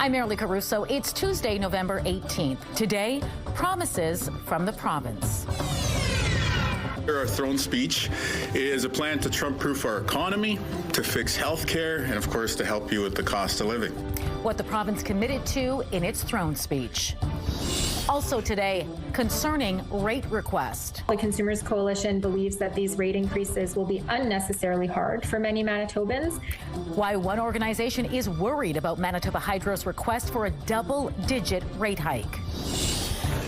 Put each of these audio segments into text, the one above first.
I'm Marilee Caruso. It's Tuesday, November 18th. Today, promises from the province. Our throne speech is a plan to Trump-proof our economy, to fix health care, and of course to help you with the cost of living. What the province committed to in its throne speech. Also today, concerning rate request. The Consumers Coalition believes that these rate increases will be unnecessarily hard for many Manitobans. Why one organization is worried about Manitoba Hydro's request for a double-digit rate hike.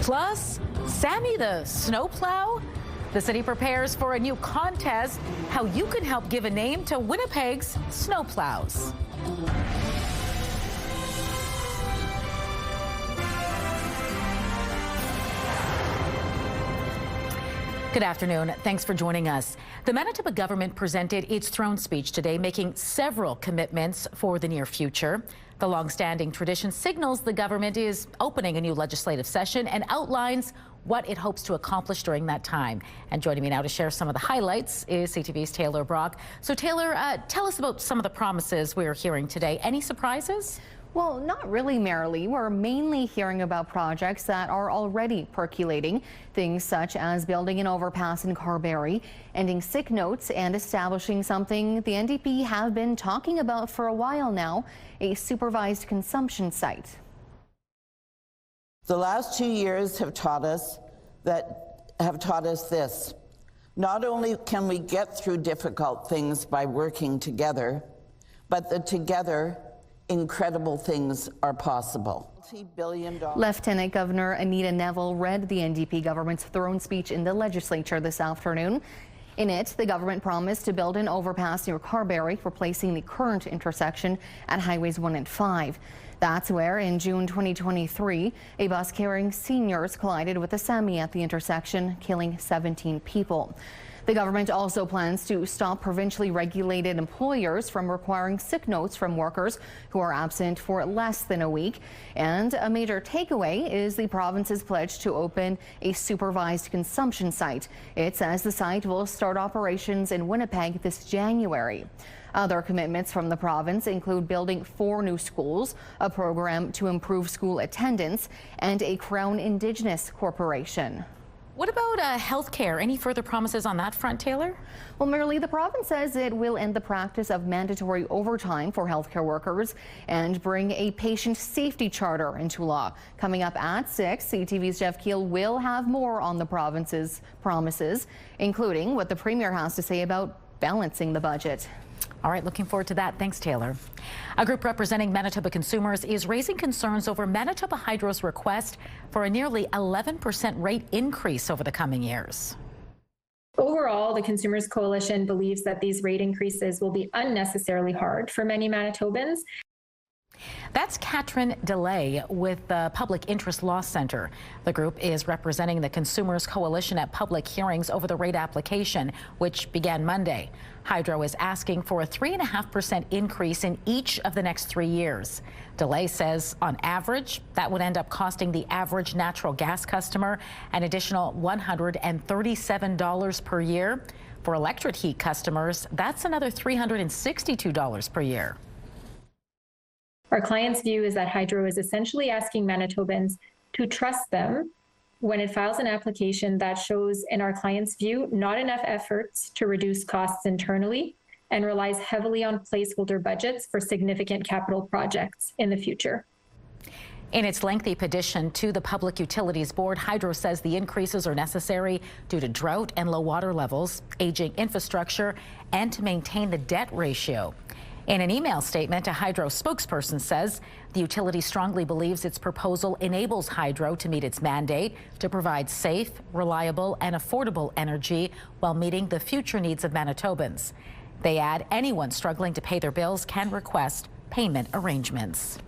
Plus, Sammy the Snowplow? The city prepares for a new contest, how you can help give a name to Winnipeg's snowplows. Good afternoon. Thanks for joining us. The Manitoba government presented its throne speech today, making several commitments for the near future. The long-standing tradition signals the government is opening a new legislative session and outlines what it hopes to accomplish during that time. And joining me now to share some of the highlights is CTV's Taylor Brock. So Taylor, tell us about some of the promises we're hearing today. Any surprises? Well, not really, Marilee. We're mainly hearing about projects that are already percolating. Things such as building an overpass in Carberry, ending sick notes, and establishing something the NDP have been talking about for a while now, a supervised consumption site. The last 2 years have taught us this. Not only can we get through difficult things by working together, but that together incredible things are possible. Lieutenant Governor Anita Neville read the NDP government's throne speech in the legislature this afternoon. In it, the government promised to build an overpass near Carberry, replacing the current intersection at Highways 1 and 5. That's where, in June 2023, a bus carrying seniors collided with a semi at the intersection, killing 17 people. The government also plans to stop provincially regulated employers from requiring sick notes from workers who are absent for less than a week. And a major takeaway is the province's pledge to open a supervised consumption site. It says the site will start operations in Winnipeg this January. Other commitments from the province include building 4 new schools, a program to improve school attendance, and a Crown Indigenous corporation. What about health care? Any further promises on that front, Taylor? Well, Marilee, the province says it will end the practice of mandatory overtime for healthcare workers and bring a patient safety charter into law. Coming up at 6, CTV's Jeff Keel will have more on the province's promises, including what the Premier has to say about balancing the budget. All right, looking forward to that. Thanks, Taylor. A group representing Manitoba consumers is raising concerns over Manitoba Hydro's request for a nearly 11% rate increase over the coming years. Overall, the Consumers Coalition believes that these rate increases will be unnecessarily hard for many Manitobans. That's Catherine DeLay with the Public Interest Law Center. The group is representing the Consumers Coalition at public hearings over the rate application, which began Monday. Hydro is asking for a 3.5% increase in each of the next 3 years. DeLay says, on average, that would end up costing the average natural gas customer an additional $137 per year. For electric heat customers, that's another $362 per year. Our client's view is that Hydro is essentially asking Manitobans to trust them when it files an application that shows, in our client's view, not enough efforts to reduce costs internally and relies heavily on placeholder budgets for significant capital projects in the future. In its lengthy petition to the Public Utilities Board, Hydro says the increases are necessary due to drought and low water levels, aging infrastructure, and to maintain the debt ratio. In an email statement, a Hydro spokesperson says the utility strongly believes its proposal enables Hydro to meet its mandate to provide safe, reliable, and affordable energy while meeting the future needs of Manitobans. They add anyone struggling to pay their bills can request payment arrangements.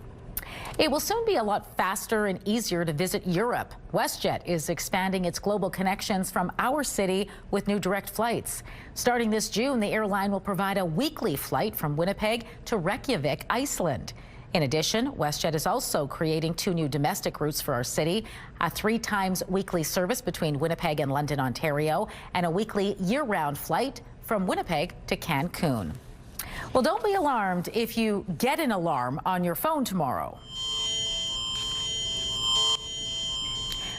It will soon be a lot faster and easier to visit Europe. WestJet is expanding its global connections from our city with new direct flights. Starting this June, the airline will provide a weekly flight from Winnipeg to Reykjavik, Iceland. In addition, WestJet is also creating 2 new domestic routes for our city, a 3 times weekly service between Winnipeg and London, Ontario, and a weekly year-round flight from Winnipeg to Cancun. Well, don't be alarmed if you get an alarm on your phone tomorrow.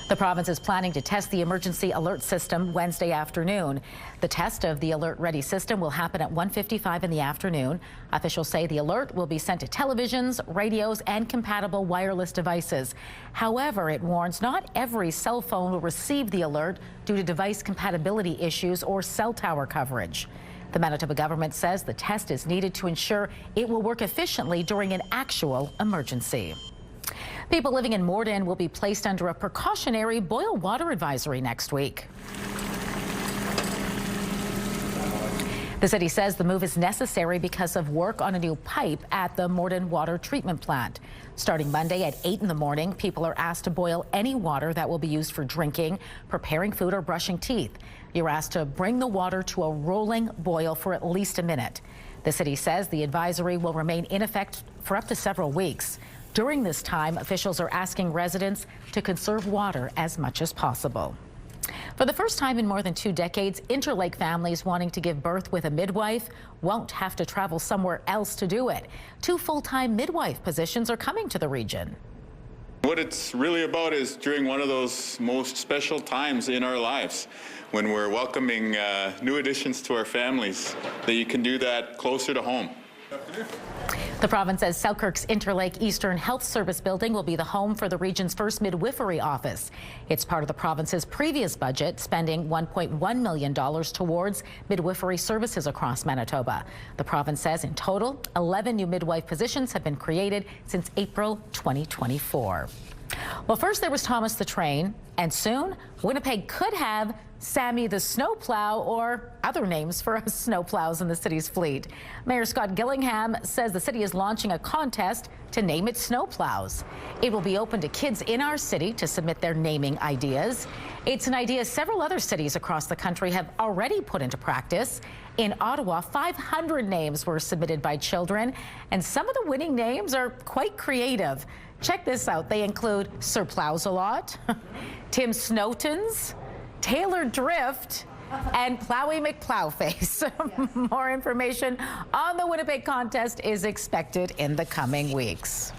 The province is planning to test the emergency alert system Wednesday afternoon. The test of the Alert Ready system will happen at 1:55 in the afternoon. Officials say the alert will be sent to televisions, radios, and compatible wireless devices. However, it warns not every cell phone will receive the alert due to device compatibility issues or cell tower coverage. The Manitoba government says the test is needed to ensure it will work efficiently during an actual emergency. People living in Morden will be placed under a precautionary boil water advisory next week. The city says the move is necessary because of work on a new pipe at the Morden water treatment plant. Starting Monday at 8 in the morning, people are asked to boil any water that will be used for drinking, preparing food, or brushing teeth. You're asked to bring the water to a rolling boil for at least a minute. The city says the advisory will remain in effect for up to several weeks. During this time, officials are asking residents to conserve water as much as possible. For the first time in more than 2 decades, Interlake families wanting to give birth with a midwife won't have to travel somewhere else to do it. 2 full-time midwife positions are coming to the region. What it's really about is during one of those most special times in our lives, when we're welcoming new additions to our families, that you can do that closer to home. The province says Selkirk's Interlake Eastern Health Service building will be the home for the region's first midwifery office. It's part of the province's previous budget, spending $1.1 million towards midwifery services across Manitoba. The province says in total, 11 new midwife positions have been created since April 2024. Well, first there was Thomas the Train, and soon Winnipeg could have Sammy the Snowplow, or other names for snowplows in the city's fleet. Mayor Scott Gillingham says the city is launching a contest to name its snowplows. It will be open to kids in our city to submit their naming ideas. It's an idea several other cities across the country have already put into practice. In Ottawa, 500 names were submitted by children, and some of the winning names are quite creative. Check this out. They include Sir Plows-a-Lot, Tim Snowtons, Taylor Drift, and Plowy McPlowface. More information on the Winnipeg contest is expected in the coming weeks.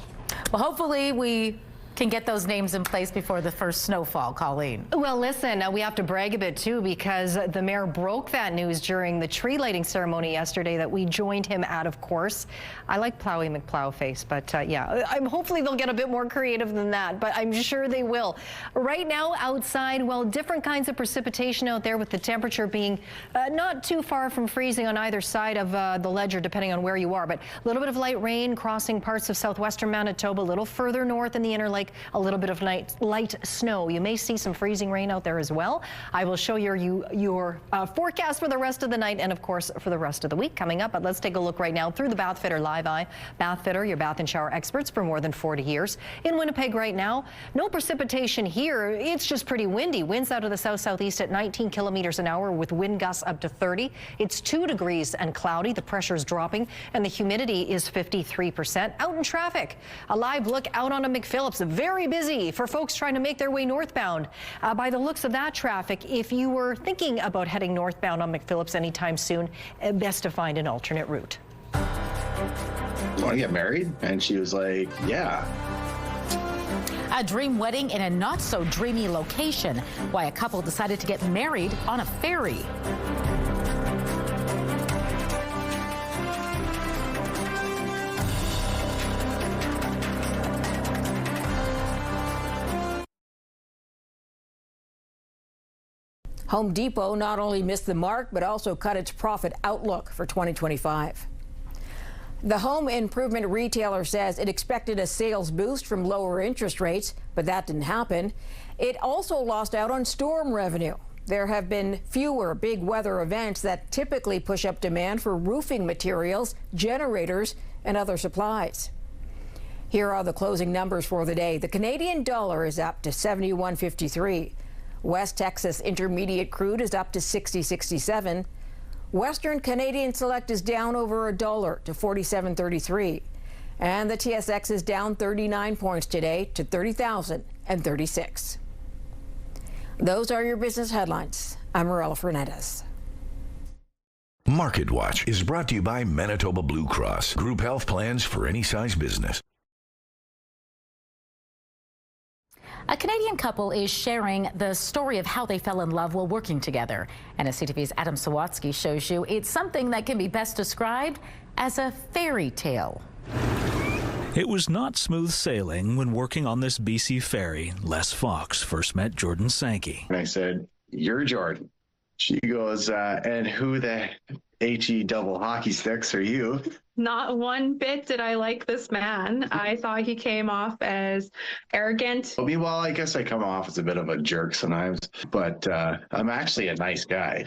Well, hopefully we can get those names in place before the first snowfall, Colleen. Well, listen, we have to brag a bit too, because the mayor broke that news during the tree lighting ceremony yesterday that we joined him at, of course. I like Plowy McPlowface, but yeah, hopefully they'll get a bit more creative than that, but I'm sure they will. Right now outside, well, different kinds of precipitation out there, with the temperature being not too far from freezing on either side of the ledger, depending on where you are, but a little bit of light rain crossing parts of southwestern Manitoba, a little further north in the Interlake, a little bit of light snow. You may see some freezing rain out there as well. I will show you your forecast for the rest of the night and, of course, for the rest of the week coming up. But let's take a look right now through the Bathfitter Live Eye. Bathfitter, your bath and shower experts for more than 40 years. In Winnipeg right now, no precipitation here. It's just pretty windy. Winds out of the south-southeast at 19 kilometers an hour with wind gusts up to 30. It's 2 degrees and cloudy. The pressure is dropping and the humidity is 53%. Out in traffic, a live look out on a McPhillips. Very busy for folks trying to make their way northbound. By the looks of that traffic, if you were thinking about heading northbound on McPhillips anytime soon, best to find an alternate route. Want to get married? And she was like, yeah. A dream wedding in a not so dreamy location. Why a couple decided to get married on a ferry. Home Depot not only missed the mark, but also cut its profit outlook for 2025. The home improvement retailer says it expected a sales boost from lower interest rates, but that didn't happen. It also lost out on storm revenue. There have been fewer big weather events that typically push up demand for roofing materials, generators, and other supplies. Here are the closing numbers for the day. The Canadian dollar is up to 71.53. West Texas Intermediate crude is up to 60.67. Western Canadian Select is down over $1 to 47.33. And the TSX is down 39 points today to 30,036. Those are your business headlines. I'm Morella Fernandez. Market Watch is brought to you by Manitoba Blue Cross. Group health plans for any size business. A Canadian couple is sharing the story of how they fell in love while working together. And as CTV's Adam Sawatsky shows you, it's something that can be best described as a fairy tale. It was not smooth sailing when working on this BC ferry. Les Fox first met Jordan Sankey. And I said, "You're Jordan." She goes, "And who the HE double hockey sticks are you?" Not one bit did I like this man. I thought he came off as arrogant. Well, I guess I come off as a bit of a jerk sometimes, but I'm actually a nice guy.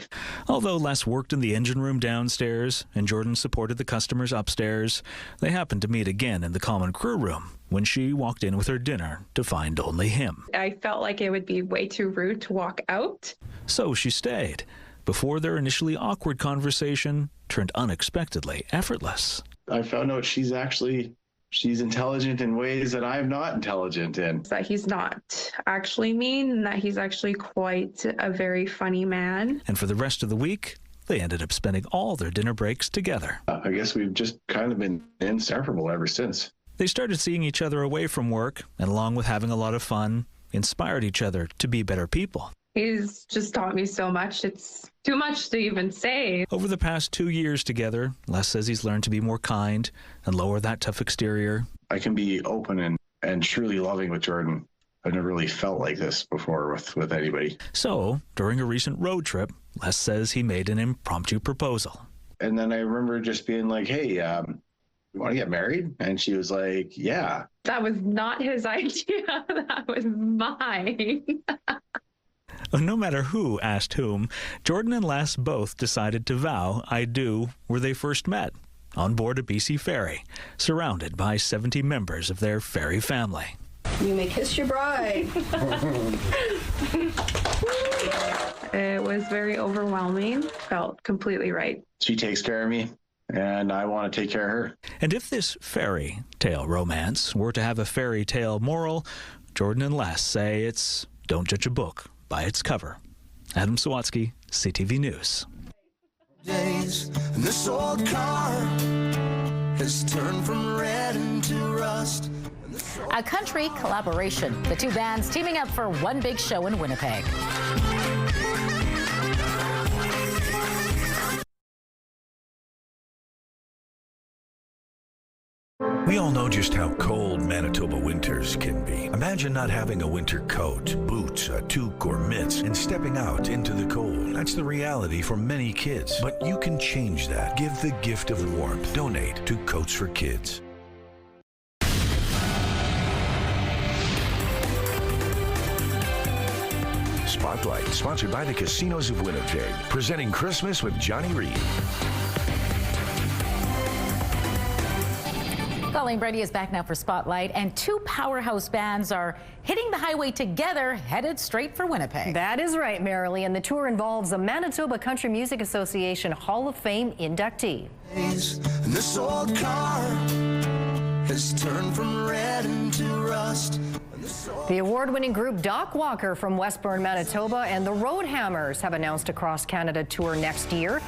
Although Les worked in the engine room downstairs and Jordan supported the customers upstairs, they happened to meet again in the common crew room when she walked in with her dinner to find only him. I felt like it would be way too rude to walk out. So she stayed, before their initially awkward conversation turned unexpectedly effortless. I found out she's intelligent in ways that I'm not intelligent in. That he's not actually mean, and that he's actually quite a very funny man. And for the rest of the week, they ended up spending all their dinner breaks together. I guess we've just kind of been inseparable ever since. They started seeing each other away from work, and along with having a lot of fun, inspired each other to be better people. He's just taught me so much. It's too much to even say. Over the past 2 years together, Les says he's learned to be more kind and lower that tough exterior. I can be open and truly loving with Jordan. I've never really felt like this before with anybody. So, during a recent road trip, Les says he made an impromptu proposal. And then I remember just being like, "Hey, you want to get married?" And she was like, "Yeah." That was not his idea. That was mine. No matter who asked whom, Jordan and Les both decided to vow "I do" where they first met, on board a BC ferry, surrounded by 70 members of their ferry family. You may kiss your bride. It was very overwhelming. Felt completely right. She takes care of me, and I want to take care of her. And if this fairy tale romance were to have a fairy tale moral, Jordan and Les say it's don't judge a book by its cover. Adam Sawatsky, CTV News. Days, and this old car has turned from red into rust. A country collaboration. The two bands teaming up for one big show in Winnipeg. We all know just how cold Manitoba winters can be. Imagine not having a winter coat, boots, a toque, or mitts, and stepping out into the cold. That's the reality for many kids. But you can change that. Give the gift of warmth. Donate to Coats for Kids. Spotlight, sponsored by the Casinos of Winnipeg. Presenting Christmas with Johnny Reed. Colleen Brady is back now for Spotlight, and two powerhouse bands are hitting the highway together, headed straight for Winnipeg. That is right, Marilee, and the tour involves a Manitoba Country Music Association Hall of Fame inductee. And this old car has turned from red into rust. The award-winning group Doc Walker from Westburn, Manitoba, and the Roadhammers have announced a cross-Canada tour next year.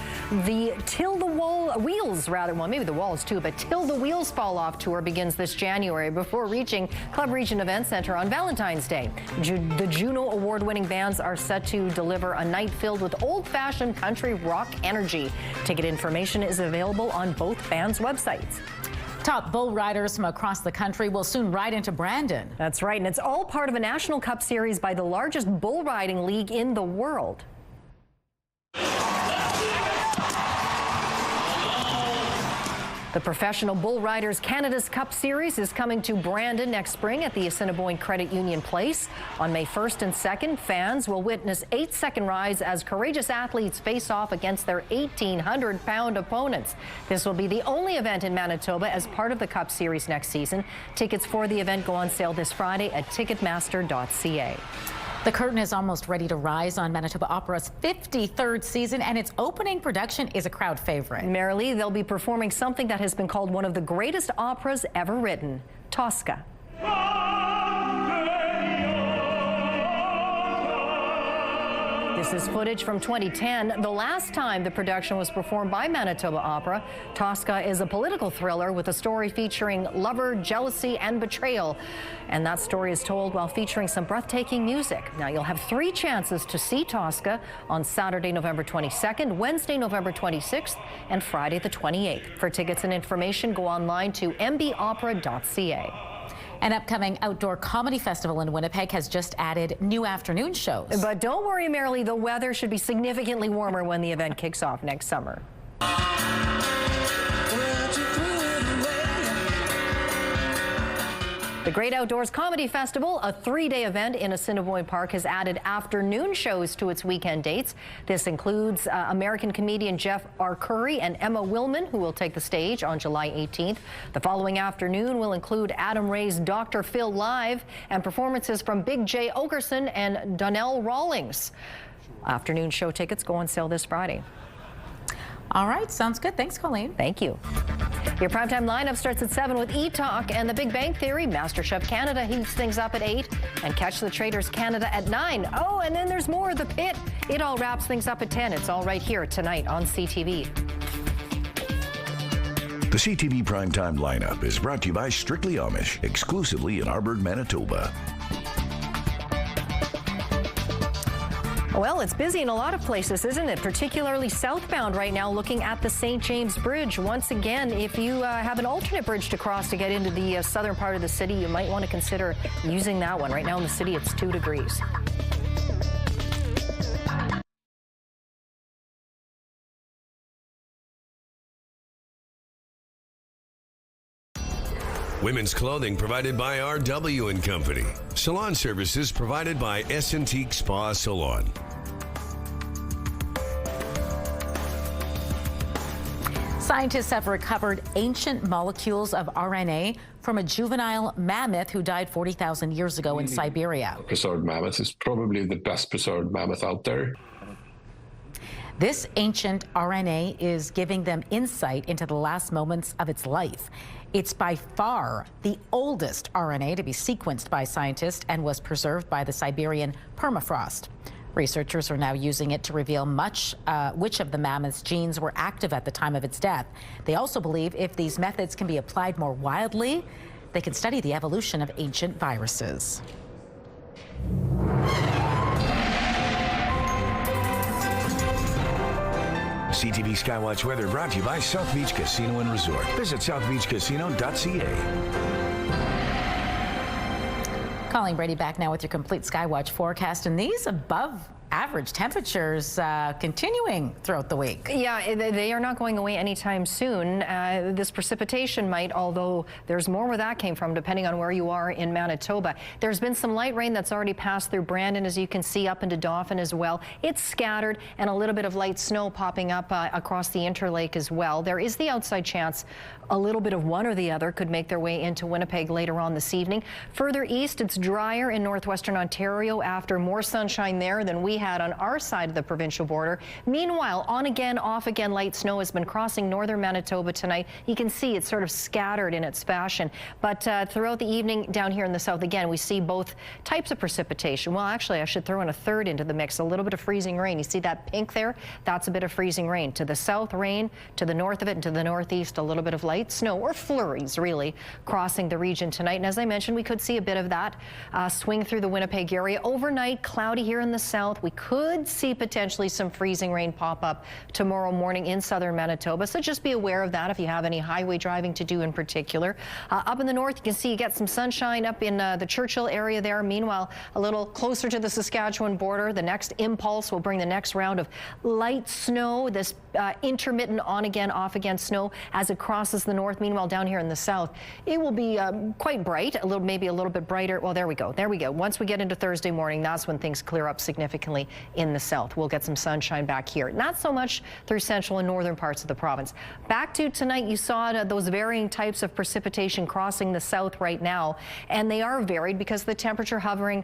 The Till the Wheels, well, maybe the walls too, but Till the Wheels Fall Off tour begins this January before reaching Club Region Event Center on Valentine's Day. The Juno award-winning bands are set to deliver a night filled with old-fashioned country rock energy. Ticket information is available on both bands' websites. Top bull riders from across the country will soon ride into Brandon. That's right, and it's all part of a National Cup Series by the largest bull riding league in the world. The Professional Bull Riders Canada's Cup Series is coming to Brandon next spring at the Assiniboine Credit Union Place. On May 1st and 2nd, fans will witness 8-second rides as courageous athletes face off against their 1,800-pound opponents. This will be the only event in Manitoba as part of the Cup Series next season. Tickets for the event go on sale this Friday at Ticketmaster.ca. The curtain is almost ready to rise on Manitoba Opera's 53rd season, and its opening production is a crowd favorite. Marilee, they'll be performing something that has been called one of the greatest operas ever written, Tosca. This is footage from 2010, the last time the production was performed by Manitoba Opera. Tosca is a political thriller with a story featuring lover, jealousy, and betrayal. And that story is told while featuring some breathtaking music. Now, you'll have 3 chances to see Tosca on Saturday, November 22nd, Wednesday, November 26th, and Friday, the 28th. For tickets and information, go online to mbopera.ca. An upcoming outdoor comedy festival in Winnipeg has just added new afternoon shows. But don't worry, Marilee, the weather should be significantly warmer when the event kicks off next summer. The Great Outdoors Comedy Festival, a 3-day event in Assiniboine Park, has added afternoon shows to its weekend dates. This includes American comedian Jeff Arcuri and Emma Willman, who will take the stage on July 18th. The following afternoon will include Adam Ray's Dr. Phil Live and performances from Big J. Ogerson and Donnell Rawlings. Afternoon show tickets go on sale this Friday. All right, sounds good. Thanks, Colleen. Thank you. Your primetime lineup starts at 7 with E-Talk and The Big Bang Theory. MasterChef Canada heats things up at 8 and Catch the Traders Canada at 9. Oh, and then there's more of The Pit. It all wraps things up at 10. It's all right here tonight on CTV. The CTV Primetime lineup is brought to you by Strictly Amish, exclusively in Arborg, Manitoba. Well, it's busy in a lot of places, isn't it? Particularly southbound right now, looking at the St. James Bridge. Once again, if you have an alternate bridge to cross to get into the southern part of the city, you might want to consider using that one. Right now in the city, it's 2 degrees. Women's clothing provided by RW & Company. Salon services provided by S&T Spa Salon. Scientists have recovered ancient molecules of RNA from a juvenile mammoth who died 40,000 years ago in Siberia. Preserved mammoth is probably the best preserved mammoth out there. This ancient RNA is giving them insight into the last moments of its life. It's by far the oldest RNA to be sequenced by scientists and was preserved by the Siberian permafrost. Researchers are now using it to reveal which of the mammoth's genes were active at the time of its death. They also believe if these methods can be applied more widely, they can study the evolution of ancient viruses. CTV Skywatch weather brought to you by South Beach Casino and Resort. Visit southbeachcasino.ca. Colleen Brady back now with your complete Skywatch forecast, and these above average temperatures continuing throughout the week. Yeah, they are not going away anytime soon. This precipitation might, although there's more where that came from depending on where you are in Manitoba. There's been some light rain that's already passed through Brandon, as you can see, up into Dauphin as well. It's scattered, and a little bit of light snow popping up across the Interlake as well. There is the outside chance a little bit of one or the other could make their way into Winnipeg later on this evening. Further east, it's drier in northwestern Ontario after more sunshine there than we had on our side of the provincial border. Meanwhile, on again, off again, light snow has been crossing northern Manitoba tonight. You can see it's sort of scattered in its fashion. But throughout the evening down here in the south, again, we see both types of precipitation. Well, actually, I should throw in a third into the mix, a little bit of freezing rain. You see that pink there? That's a bit of freezing rain. To the south, rain. To the north of it and to the northeast, a little bit of light snow, or flurries, really, crossing the region tonight. And as I mentioned, we could see a bit of that swing through the Winnipeg area. Overnight, cloudy here in the south. We could see potentially some freezing rain pop up tomorrow morning in southern Manitoba. So just be aware of that if you have any highway driving to do in particular. Up in the north, you can see you get some sunshine up in the Churchill area there. Meanwhile, a little closer to the Saskatchewan border, the next impulse will bring the next round of light snow, this intermittent on again, off again snow as it crosses the north. Meanwhile, down here in the south, it will be quite bright, maybe a little bit brighter. Well, there we go. There we go. Once we get into Thursday morning, that's when things clear up significantly in the south. We'll get some sunshine back here. Not so much through central and northern parts of the province. Back to tonight, you saw those varying types of precipitation crossing the south right now, and they are varied because the temperature hovering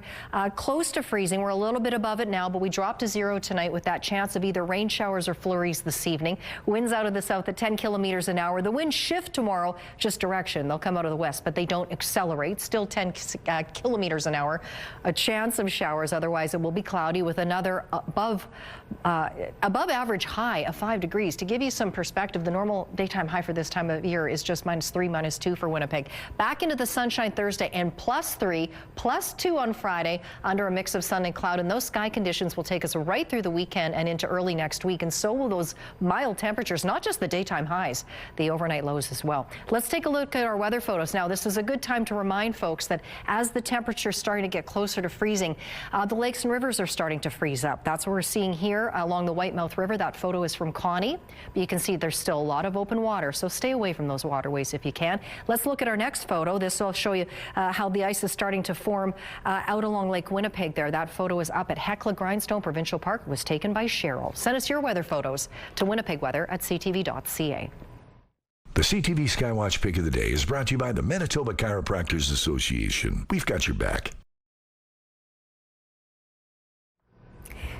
close to freezing. We're a little bit above it now, but we dropped to 0 tonight with that chance of either rain showers or flurries this evening. Winds out of the south at 10 kilometers an hour. The wind shift tomorrow, just direction. They'll come out of the west, but they don't accelerate. Still 10 kilometers an hour. A chance of showers. Otherwise, it will be cloudy with another above average high of 5 degrees. To give you some perspective, the normal daytime high for this time of year is just -3, -2 for Winnipeg. Back into the sunshine Thursday and +3, +2 on Friday under a mix of sun and cloud. And those sky conditions will take us right through the weekend and into early next week. And so will those mild temperatures, not just the daytime highs, the overnight lows as well. Let's take a look at our weather photos. Now, this is a good time to remind folks that as the temperature's starting to get closer to freezing, the lakes and rivers are starting to freeze up. That's what we're seeing here along the Whitemouth River. That photo is from Connie. But you can see there's still a lot of open water, so stay away from those waterways if you can. Let's look at our next photo. This will show you how the ice is starting to form out along Lake Winnipeg there. That photo is up at Hecla Grindstone Provincial Park. It was taken by Cheryl. Send us your weather photos to winnipegweather@ctv.ca. The CTV Skywatch Pick of the Day is brought to you by the Manitoba Chiropractors Association. We've got your back.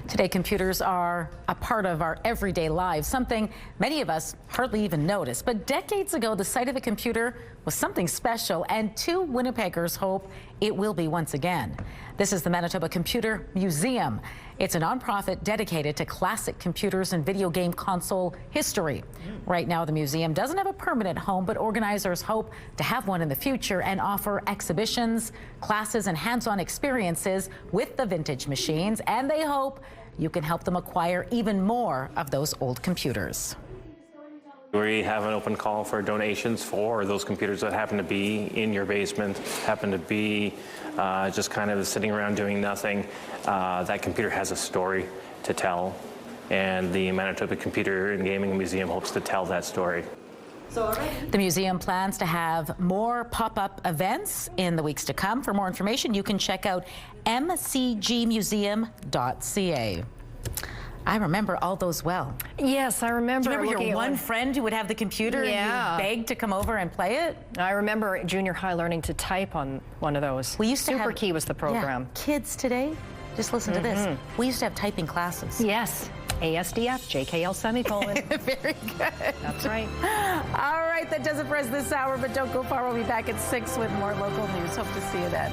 Today, computers are a part of our everyday lives, something many of us hardly even notice. But decades ago, the sight of a computer was something special, and 2 Winnipeggers hope it will be once again. This is the Manitoba Computer Museum. It's a nonprofit dedicated to classic computers and video game console history. Right now, the museum doesn't have a permanent home, but organizers hope to have one in the future and offer exhibitions, classes, and hands-on experiences with the vintage machines. And they hope you can help them acquire even more of those old computers. We have an open call for donations for those computers that happen to be in your basement, happen to be just kind of sitting around doing nothing. That computer has a story to tell, and the Manitoba Computer and Gaming Museum hopes to tell that story. The museum plans to have more pop-up events in the weeks to come. For more information, you can check out mcgmuseum.ca. I remember all those well. Yes, I remember. Do you remember your one friend who would have the computer and you begged to come over and play it? I remember junior high learning to type on one of those. We used to Super Key was the program. Yeah. Kids today, just listen to this. We used to have typing classes. Yes. ASDF, JKL semicolon. Very good. That's right. All right, that does it for us this hour, but don't go far. We'll be back at 6 with more local news. Hope to see you then.